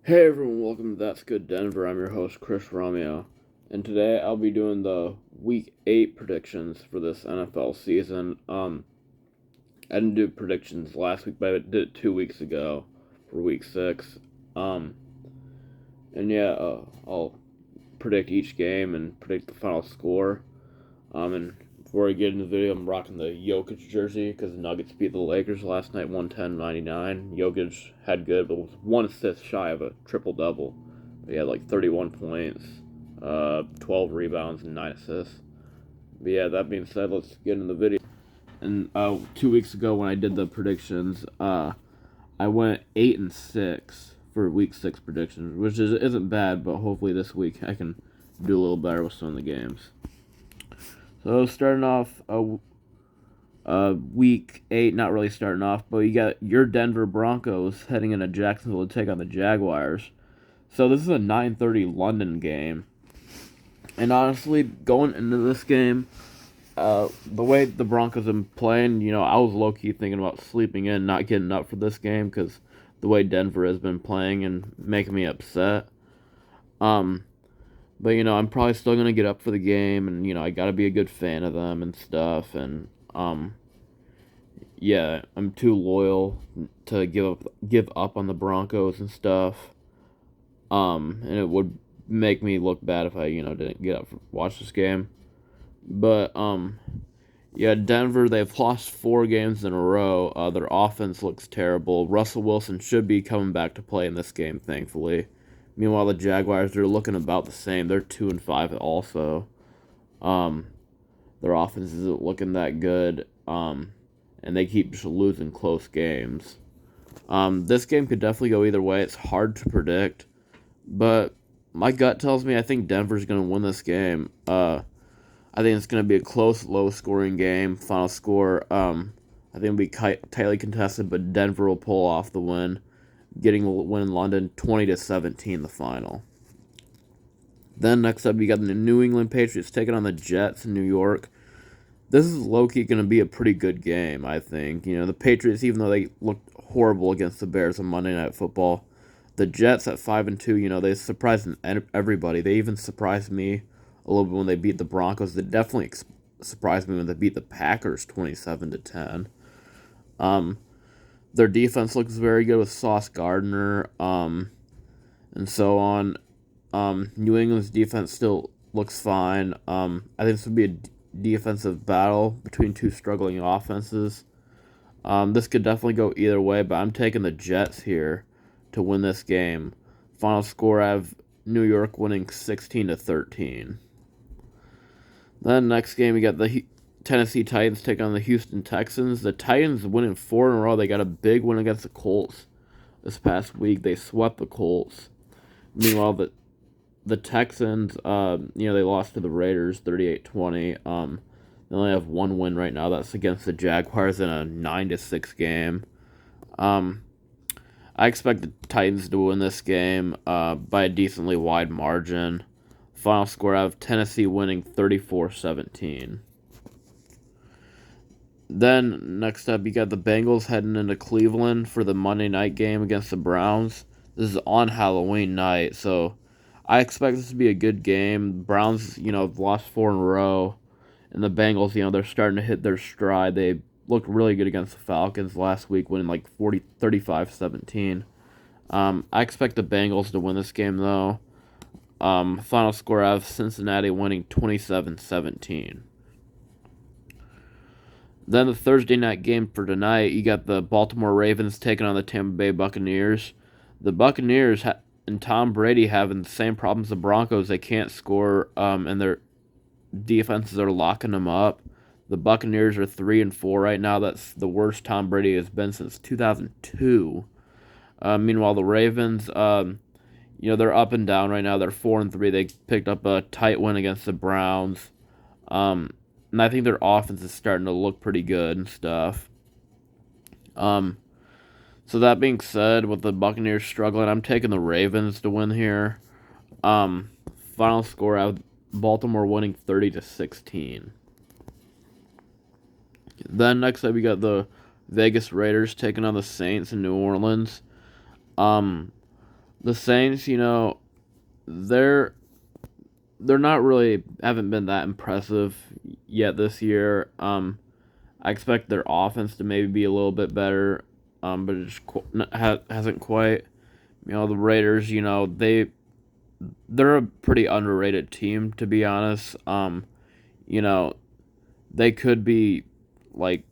Hey everyone, welcome to That's Good Denver. I'm your host, Chris Romeo. And today I'll be doing the Week 8 predictions for this NFL season. I didn't do predictions last week, but I did it 2 weeks ago for Week 6. Um, and yeah, I'll predict each game and predict the final score. And before I get into the video, I'm rocking the Jokic jersey because the Nuggets beat the Lakers last night 110-99. Jokic had good, but was one assist shy of a triple double. He had like 31 points, 12 rebounds, and 9 assists. But yeah, that being said, let's get into the video. And 2 weeks ago when I did the predictions, I went 8-6 for Week 6 predictions, which isn't bad, but hopefully this week I can do a little better with some of the games. So starting off Week 8, not really starting off, but you got your Denver Broncos heading into Jacksonville to take on the Jaguars. So this is a 9:30 London game, and honestly, going into this game, the way the Broncos have been playing, I was low key thinking about sleeping in, not getting up for this game because the way Denver has been playing and making me upset. Um, but I'm probably still gonna get up for the game, and I gotta be a good fan of them and stuff, and yeah, I'm too loyal to give up on the Broncos and stuff. And it would make me look bad if I, didn't get up for watch this game. But yeah, Denver, they've lost 4 games in a row. Their offense looks terrible. Russell Wilson should be coming back to play in this game, thankfully. Meanwhile, the Jaguars, they're looking about the same. They're 2-5 also. Um, their offense isn't looking that good. And they keep just losing close games. This game could definitely go either way. It's hard to predict, but my gut tells me I think Denver's going to win this game. I think it's going to be a close, low-scoring game. Final score, I think it'll be tightly contested, but Denver will pull off the win, getting a win in London, 20-17, the final. Then next up, you got the New England Patriots taking on the Jets in New York. This is low-key going to be a pretty good game, I think. The Patriots, even though they looked horrible against the Bears on Monday Night Football, the Jets at 5-2, they surprised everybody. They even surprised me a little bit when they beat the Broncos. They definitely surprised me when they beat the Packers 27-10. Um, their defense looks very good with Sauce Gardner, and so on. New England's defense still looks fine. I think this would be a defensive battle between two struggling offenses. This could definitely go either way, but I'm taking the Jets here to win this game. Final score, I have New York winning 16-13. Then next game, we got the Tennessee Titans take on the Houston Texans. The Titans winning 4 in a row. They got a big win against the Colts this past week. They swept the Colts. Meanwhile, the Texans, they lost to the Raiders 38-20. They only have one win right now. That's against the Jaguars in a 9-6 game. I expect the Titans to win this game by a decently wide margin. Final score, I have Tennessee winning 34-17. Then next up, you got the Bengals heading into Cleveland for the Monday night game against the Browns. This is on Halloween night, so I expect this to be a good game. Browns, have lost 4 in a row, and the Bengals, they're starting to hit their stride. They looked really good against the Falcons last week, winning like 35-17. I expect the Bengals to win this game, though. Final score, I have Cincinnati winning 27-17. Then the Thursday night game for tonight, you got the Baltimore Ravens taking on the Tampa Bay Buccaneers. The Buccaneers and Tom Brady having the same problems the Broncos. They can't score, and their defenses are locking them up. The Buccaneers are 3-4 right now. That's the worst Tom Brady has been since 2002. Meanwhile, the Ravens, they're up and down right now. They're 4-3. They picked up a tight win against the Browns. And I think their offense is starting to look pretty good and stuff. So that being said, with the Buccaneers struggling, I'm taking the Ravens to win here. Final score, I have Baltimore winning 30-16. Then next up, we got the Vegas Raiders taking on the Saints in New Orleans. The Saints, they're they're not really haven't been that impressive yet this year. I expect their offense to maybe be a little bit better, but it just hasn't quite. The Raiders, they're a pretty underrated team, to be honest. You know, they could be like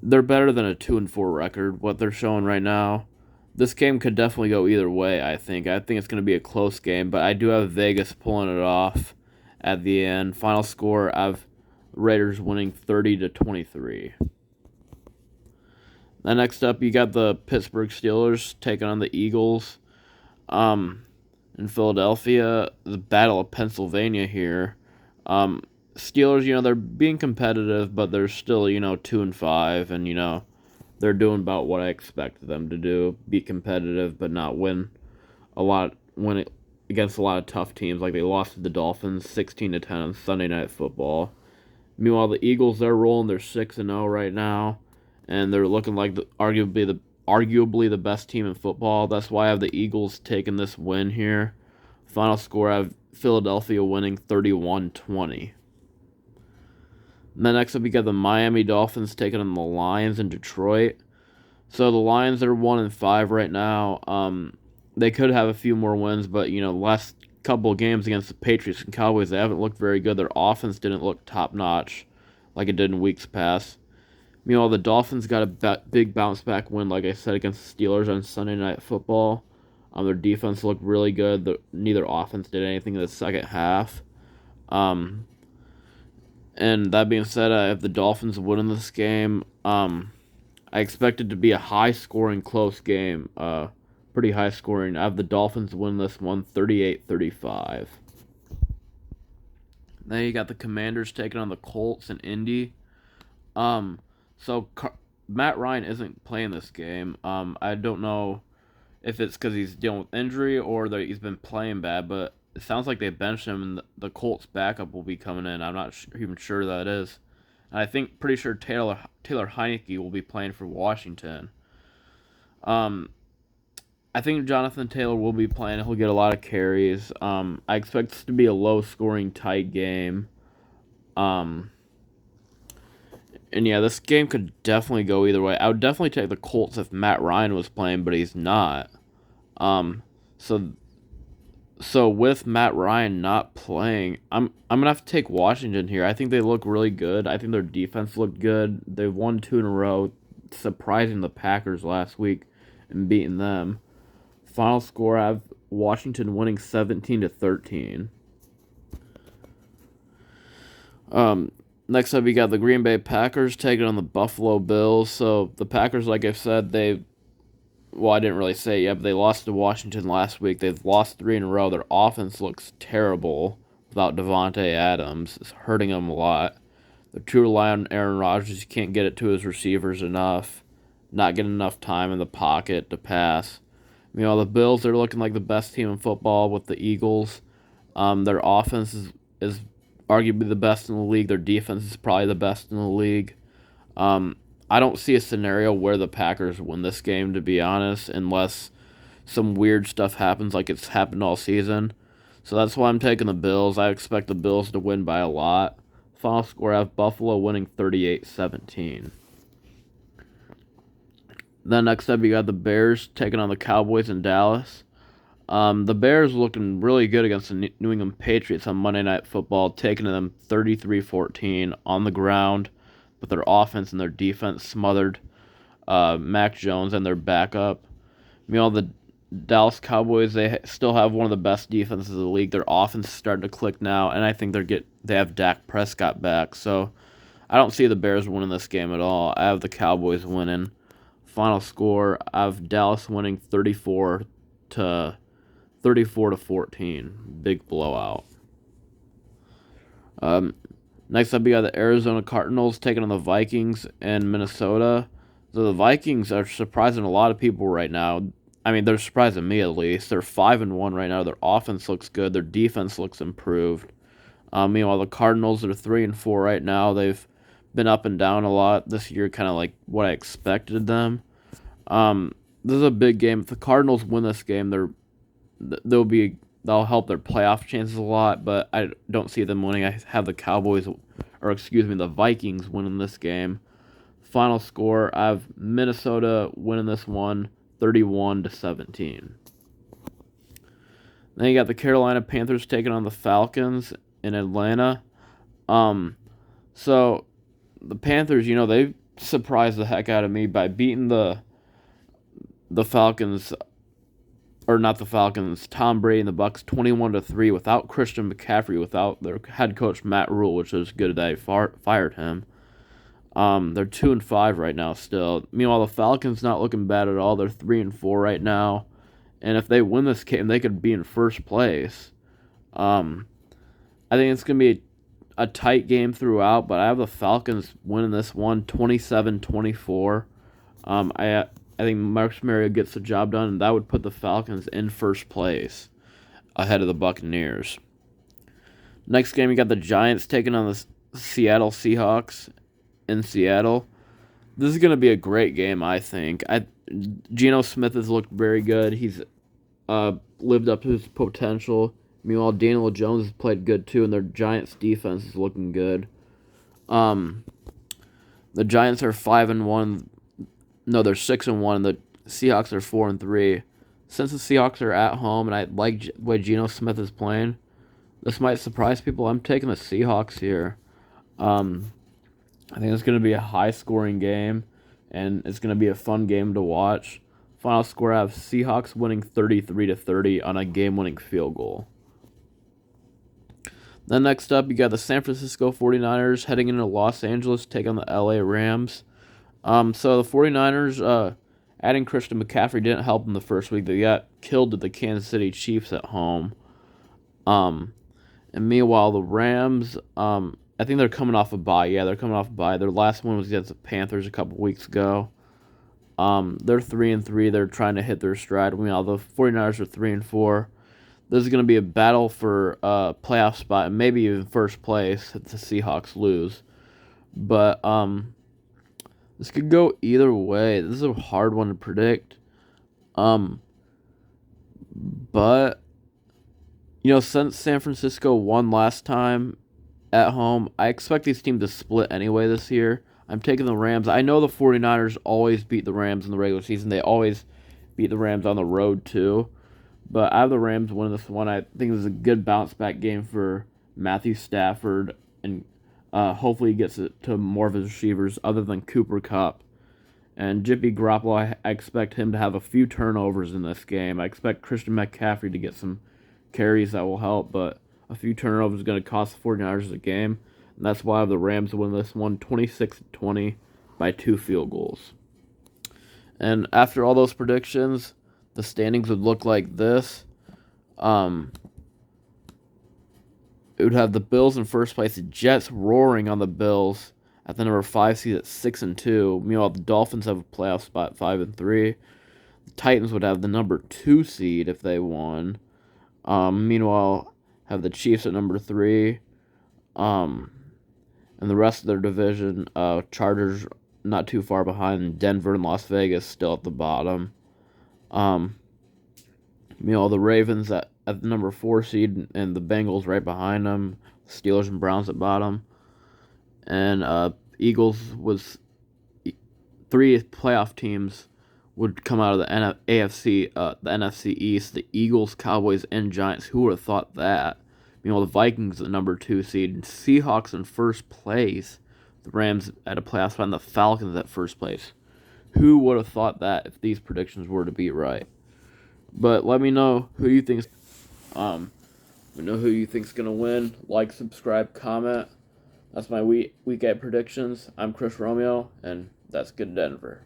they're better than a 2-4 record. What they're showing right now, this game could definitely go either way. I think it's going to be a close game, but I do have Vegas pulling it off at the end. Final score: I have Raiders winning 30-23. Then next up, you got the Pittsburgh Steelers taking on the Eagles. Um, in Philadelphia, the Battle of Pennsylvania here. Um, Steelers, they're being competitive, but they're still, 2-5, and they're doing about what I expected them to do: be competitive, but not win it against a lot of tough teams. Like they lost to the Dolphins 16-10 on Sunday Night Football. Meanwhile, the Eagles, they're rolling. They're 6-0 right now, and they're looking like arguably the best team in football. That's why I have the Eagles taking this win here. Final score: I have Philadelphia winning 31-20. Then next up, you got the Miami Dolphins taking on the Lions in Detroit. So the Lions are 1-5 right now. They could have a few more wins, but last couple of games against the Patriots and Cowboys, they haven't looked very good. Their offense didn't look top notch like it did in weeks past. Meanwhile, the Dolphins got a big bounce back win, like I said, against the Steelers on Sunday Night Football. Their defense looked really good. Neither offense did anything in the second half. And that being said, I have the Dolphins winning this game. I expect it to be a high-scoring, close game. Pretty high-scoring. I have the Dolphins win this one 38-35. Then you got the Commanders taking on the Colts in Indy. Um, so Matt Ryan isn't playing this game. I don't know if it's because he's dealing with injury or that he's been playing bad, but it sounds like they benched him and the Colts backup will be coming in. I'm not even sure that is. And I think pretty sure Taylor Heineke will be playing for Washington. Um, I think Jonathan Taylor will be playing. He'll get a lot of carries. I expect this to be a low scoring, tight game. Um, and yeah, this game could definitely go either way. I would definitely take the Colts if Matt Ryan was playing, but he's not. Um, so so with Matt Ryan not playing, I'm gonna have to take Washington here. I think they look really good. I think their defense looked good. They've won two in a row, surprising the Packers last week and beating them. Final score: I have Washington winning 17-13. Next up, you got the Green Bay Packers taking on the Buffalo Bills. So the Packers, like I said, I didn't really say it yet, but they lost to Washington last week. They've lost three in a row. Their offense looks terrible without Devontae Adams. It's hurting them a lot. They're too reliant on Aaron Rodgers. He can't get it to his receivers enough. Not getting enough time in the pocket to pass. The Bills, they're looking like the best team in football with the Eagles. Their offense is arguably the best in the league. Their defense is probably the best in the league. I don't see a scenario where the Packers win this game, to be honest, unless some weird stuff happens like it's happened all season. So that's why I'm taking the Bills. I expect the Bills to win by a lot. Final score: I have Buffalo winning 38-17. Then next up, you got the Bears taking on the Cowboys in Dallas. The Bears looking really good against the New England Patriots on Monday Night Football, taking them 33-14 on the ground, but their offense and their defense smothered Mac Jones and their backup. The Dallas Cowboys, they still have one of the best defenses of the league. Their offense is starting to click now, and I think they have Dak Prescott back. So I don't see the Bears winning this game at all. I have the Cowboys winning. Final score: I have Dallas winning 34-14. Big blowout. Next up, you got the Arizona Cardinals taking on the Vikings in Minnesota. So the Vikings are surprising a lot of people right now. I mean, they're surprising me at least. They're 5-1 right now. Their offense looks good. Their defense looks improved. Meanwhile, the Cardinals are 3-4 right now. They've been up and down a lot this year, kind of like what I expected them. this is a big game. If the Cardinals win this game, that'll help their playoff chances a lot. But I don't see them winning. I have the the Vikings winning this game. Final score: I have Minnesota winning this one, 31-17. Then you got the Carolina Panthers taking on the Falcons in Atlanta. So the Panthers, they surprised the heck out of me by beating the Falcons, or not the Falcons, Tom Brady and the Bucks 21-3 without Christian McCaffrey, without their head coach Matt Rule, which is good that they fired him. They're 2-5 right now still. Meanwhile, the Falcons not looking bad at all. They're 3-4 right now, and if they win this game, they could be in first place. I think it's gonna be a tight game throughout, but I have the Falcons winning this one 27-24. I think Marcus Mariota gets the job done, and that would put the Falcons in first place ahead of the Buccaneers. Next game, you got the Giants taking on the Seattle Seahawks in Seattle. This is going to be a great game, I think. Geno Smith has looked very good. He's lived up to his potential. Meanwhile, Daniel Jones has played good too, and their Giants defense is looking good. The Giants are 5-1. No, they're 6-1. And the Seahawks are 4-3. Since the Seahawks are at home, and I like the way Geno Smith is playing, this might surprise people. I'm taking the Seahawks here. I think it's going to be a high-scoring game, and it's going to be a fun game to watch. Final score: I have Seahawks winning 33-30 on a game-winning field goal. Then next up, you got the San Francisco 49ers heading into Los Angeles, take on the LA Rams. So the 49ers, adding Christian McCaffrey didn't help them the first week. They got killed to the Kansas City Chiefs at home. And meanwhile, the Rams, I think they're coming off a bye. Yeah, they're coming off a bye. Their last one was against the Panthers a couple weeks ago. They're 3-3. They're trying to hit their stride. Meanwhile, the 49ers are 3-4. This is going to be a battle for a playoff spot and maybe even first place if the Seahawks lose. But this could go either way. This is a hard one to predict. But since San Francisco won last time at home, I expect these teams to split anyway this year. I'm taking the Rams. I know the 49ers always beat the Rams in the regular season. They always beat the Rams on the road too. But I have the Rams winning this one. I think this is a good bounce-back game for Matthew Stafford, and hopefully he gets it to more of his receivers other than Cooper Kupp. And Jimmy Garoppolo, I expect him to have a few turnovers in this game. I expect Christian McCaffrey to get some carries that will help, but a few turnovers is going to cost the 49ers the game. And that's why I have the Rams win this one 26-20 by 2 field goals. And after all those predictions, the standings would look like this. It would have the Bills in first place, the Jets roaring on the Bills at the number 5 seed at 6-2. Meanwhile, the Dolphins have a playoff spot 5-3. The Titans would have the number 2 seed if they won. Meanwhile, have the Chiefs at number 3. And the rest of their division, Chargers not too far behind. Denver and Las Vegas still at the bottom. Meanwhile, the Ravens at the number 4 seed, and the Bengals right behind them. Steelers and Browns at bottom. And Eagles was 3 playoff teams would come out of the NFC East. The Eagles, Cowboys, and Giants. Who would have thought that? Meanwhile, the Vikings at number 2 seed. Seahawks in first place. The Rams at a playoff spot, and the Falcons at first place. Who would have thought that if these predictions were to be right? But let me know who you think's gonna win. Like, subscribe, comment. That's my week 8 predictions. I'm Chris Romeo, and that's Good Denver.